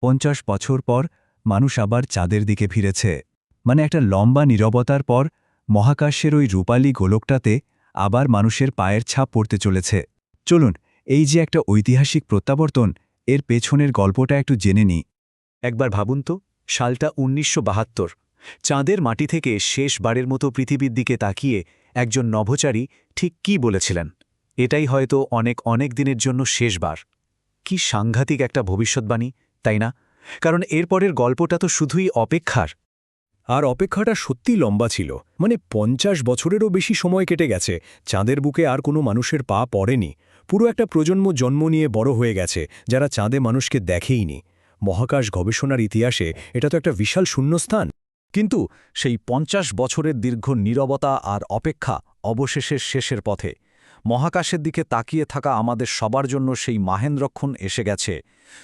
50 বছর পর মানুষ আবার চাঁদের দিকে ফিরেছে। মানে একটা লম্বা নীরবতার পর মহাকাশের ওই রূপালী গোলকটাতে আবার মানুষের পায়ের ছাপ পড়তে চলেছে। চলুন, এই যে একটা ঐতিহাসিক প্রত্যাবর্তন, এর পেছনের গল্পটা একটু জেনে নিই। একবার ভাবুন তো, সালটা ১৯৭২। চাঁদের মাটি থেকে শেষবারের মতো পৃথিবীর দিকে তাকিয়ে একজন নভোচারী ঠিক কী বলেছিলেন? এটাই হয়তো অনেক অনেক দিনের জন্য শেষবার। কি সাংঘাতিক একটা ভবিষ্যৎবাণী, তাই না? কারণ এরপরের গল্পটা তো শুধুই অপেক্ষার। আর অপেক্ষাটা সত্যি লম্বা ছিল। মানে ৫০ বছরেরও বেশি সময় কেটে গেছে, চাঁদের বুকে আর কোনো মানুষের পা পড়েনি। পুরো একটা প্রজন্ম জন্ম নিয়ে বড় হয়ে গেছে, যারা চাঁদে মানুষকে দেখেইনি। মহাকাশ গবেষণার ইতিহাসে এটা তো একটা বিশাল শূন্যস্থান। কিন্তু সেই ৫০ বছরের দীর্ঘ নীরবতা আর অপেক্ষা অবশেষে শেষের পথে। মহাকাশের দিকে তাকিয়ে থাকা আমাদের সবার জন্য সেই মাহেন্দ্রক্ষণ এসে গেছে।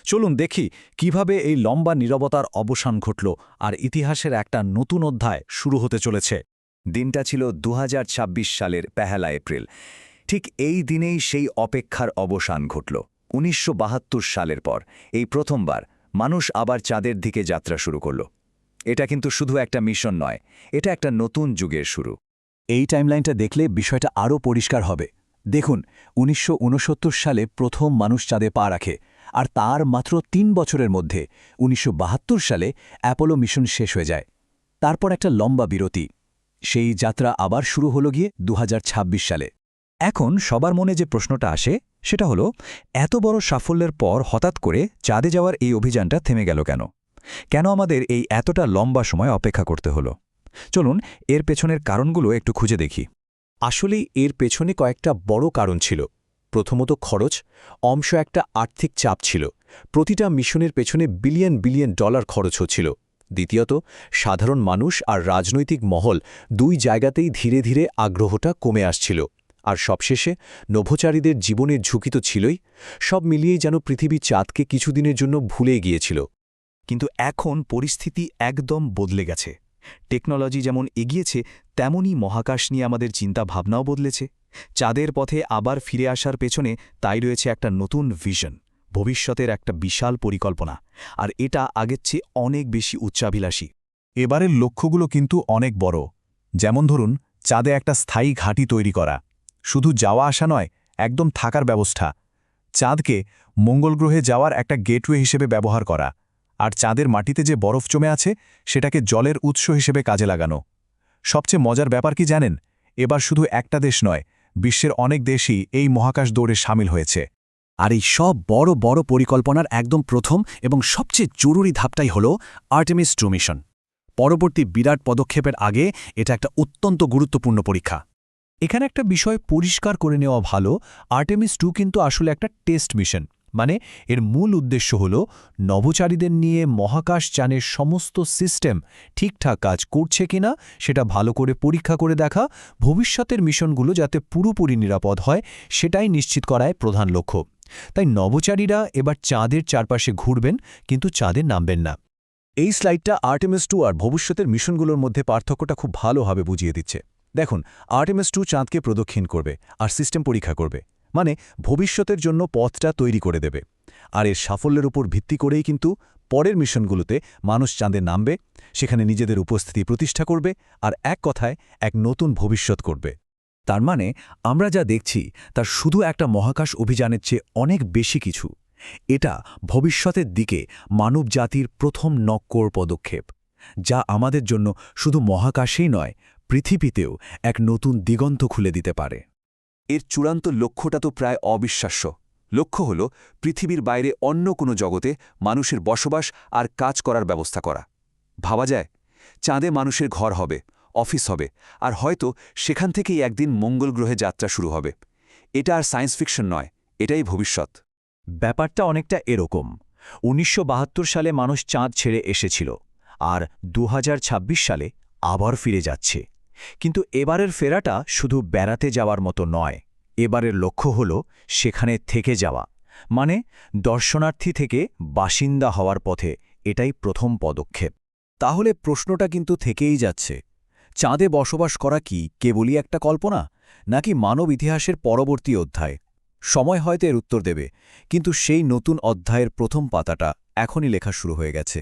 চলুন দেখি কিভাবে এই লম্বা নীরবতার অবসান ঘটল আর ইতিহাসের একটা নতুন অধ্যায় শুরু হতে চলেছে। দিনটা ছিল ২০২৬ সালের ১ এপ্রিল। ঠিক এই দিনেই সেই অপেক্ষার অবসান ঘটল। ১৯৭২ সালের পর এই প্রথমবার মানুষ আবার চাঁদের দিকে যাত্রা শুরু করল। এটা কিন্তু শুধু একটা মিশন নয়, এটা একটা নতুন যুগের শুরু। এই টাইমলাইনটা দেখলে বিষয়টা আরও পরিষ্কার হবে। দেখুন, ১৯৬৯ সালে প্রথম মানুষ চাঁদে পা রাখে, আর তার মাত্র ৩ বছরের মধ্যে ১৯৭২ সালে অ্যাপোলো মিশন শেষ হয়ে যায়। তারপর একটা লম্বা বিরতি। সেই যাত্রা আবার শুরু হলো গিয়ে ২০২৬ সালে। এখন সবার মনে যে প্রশ্নটা আসে সেটা হলো, এত বড় সাফল্যের পর হঠাৎ করে চাঁদে যাওয়ার এই অভিযানটা থেমে গেল কেন? কেন আমাদের এই এতটা লম্বা সময় অপেক্ষা করতে হলো? চলুন এর পেছনের কারণগুলো একটু খুঁজে দেখি। আসলেই এর পেছনে কয়েকটা বড় কারণ ছিল। প্রথমত খরচ, অংশ একটা আর্থিক চাপ ছিল। প্রতিটা মিশনের পেছনে বিলিয়ন বিলিয়ন ডলার খরচ হচ্ছিল। দ্বিতীয়ত, সাধারণ মানুষ আর রাজনৈতিক মহল দুই জায়গাতেই ধীরে ধীরে আগ্রহটা কমে আসছিল। আর সবশেষে নভোচারীদের জীবনের ঝুঁকি তো ছিলই। সব মিলিয়েই যেন পৃথিবী চাঁদকে কিছুদিনের জন্য ভুলে গিয়েছিল। কিন্তু এখন পরিস্থিতি একদম বদলে গেছে। টেকনোলজি যেমন এগিয়েছে, তেমনই মহাকাশ নিয়ে আমাদের চিন্তা ভাবনাও বদলেছে। চাঁদের পথে আবার ফিরে আসার পেছনে তাই রয়েছে একটা নতুন ভিশন, ভবিষ্যতের একটা বিশাল পরিকল্পনা। আর এটা আগের চেয়ে অনেক বেশি উচ্চাভিলাষী। এবারের লক্ষ্যগুলো কিন্তু অনেক বড়। যেমন ধরুন, চাঁদে একটা স্থায়ী ঘাঁটি তৈরি করা। শুধু যাওয়া আসা নয়, একদম থাকার ব্যবস্থা। চাঁদকে মঙ্গল গ্রহে যাওয়ার একটা গেটওয়ে হিসেবে ব্যবহার করা। আর চাঁদের মাটিতে যে বরফ জমে আছে, সেটাকে জলের উৎস হিসেবে কাজে লাগানো। সবচেয়ে মজার ব্যাপার কি জানেন? এবার শুধু একটা দেশ নয়, বিশ্বের অনেক দেশই এই মহাকাশ দৌড়ে সামিল হয়েছে। আর এই সব বড় বড় পরিকল্পনার একদম প্রথম এবং সবচেয়ে জরুরি ধাপটাই হল আর্টেমিস ২ মিশন। পরবর্তী বিরাট পদক্ষেপের আগে এটা একটা অত্যন্ত গুরুত্বপূর্ণ পরীক্ষা। এখানে একটা বিষয় পরিষ্কার করে নেওয়া ভালো, আর্টেমিস ২ কিন্তু আসলে একটা টেস্ট মিশন। মানে এর মূল উদ্দেশ্য হল নভোচারীদের নিয়ে মহাকাশযানের সমস্ত সিস্টেম ঠিকঠাক কাজ করছে কিনা সেটা ভালো করে পরীক্ষা করে দেখা, ভবিষ্যতের মিশনগুলো যাতে পুরোপুরি নিরাপদ হয় সেটাই নিশ্চিত করায় প্রধান লক্ষ্য। তাই নভোচারীরা এবার চাঁদের চারপাশে ঘুরবেন, কিন্তু চাঁদে নামবেন না। এই স্লাইডটা আর্টেমিস ২ আর ভবিষ্যতের মিশনগুলোর মধ্যে পার্থক্যটা খুব ভালোভাবে বুঝিয়ে দিচ্ছে। দেখুন, আর্টেমিস ২ চাঁদকে প্রদক্ষিণ করবে আর সিস্টেম পরীক্ষা করবে, মানে ভবিষ্যতের জন্য পথটা তৈরি করে দেবে। আর এর সাফল্যের উপর ভিত্তি করেই কিন্তু পরের মিশনগুলোতে মানুষ চাঁদে নামবে, সেখানে নিজেদের উপস্থিতি প্রতিষ্ঠা করবে আর এক কথায় এক নতুন ভবিষ্যৎ করবে। তার মানে আমরা যা দেখছি তার শুধু একটা মহাকাশ অভিযানের চেয়ে অনেক বেশি কিছু। এটা ভবিষ্যতের দিকে মানবজাতির প্রথম নক্কর পদক্ষেপ, যা আমাদের জন্য শুধু মহাকাশেই নয়, পৃথিবীতেও এক নতুন দিগন্ত খুলে দিতে পারে। এর চূড়ান্ত লক্ষ্যটা তো প্রায় অবিশ্বাস্য। লক্ষ্য হল পৃথিবীর বাইরে অন্য কোনো জগতে মানুষের বসবাস আর কাজ করার ব্যবস্থা করা। ভাবা যায়, চাঁদে মানুষের ঘর হবে, অফিস হবে, আর হয়তো সেখান থেকেই একদিন মঙ্গল গ্রহে যাত্রা শুরু হবে। এটা আর সায়েন্স ফিকশন নয়, এটাই ভবিষ্যৎ। ব্যাপারটা অনেকটা এরকম। ১৯৭২ সালে মানুষ চাঁদ ছেড়ে এসেছিল, আর ২০২৬ সালে আবার ফিরে যাচ্ছে। কিন্তু এবারের ফেরাটা শুধু বেড়াতে যাওয়ার মতো নয়, এবারের লক্ষ্য হল সেখানে থেকে যাওয়া, মানে দর্শনার্থী থেকে বাসিন্দা হওয়ার পথে এটাই প্রথম পদক্ষেপ। তাহলে প্রশ্নটা কিন্তু থেকেই যাচ্ছে, চাঁদে বসবাস করা কি কেবলই একটা কল্পনা, নাকি মানব ইতিহাসের পরবর্তী অধ্যায়? সময় হয়তো এর উত্তর দেবে, কিন্তু সেই নতুন অধ্যায়ের প্রথম পাতাটা এখনই লেখা শুরু হয়ে গেছে।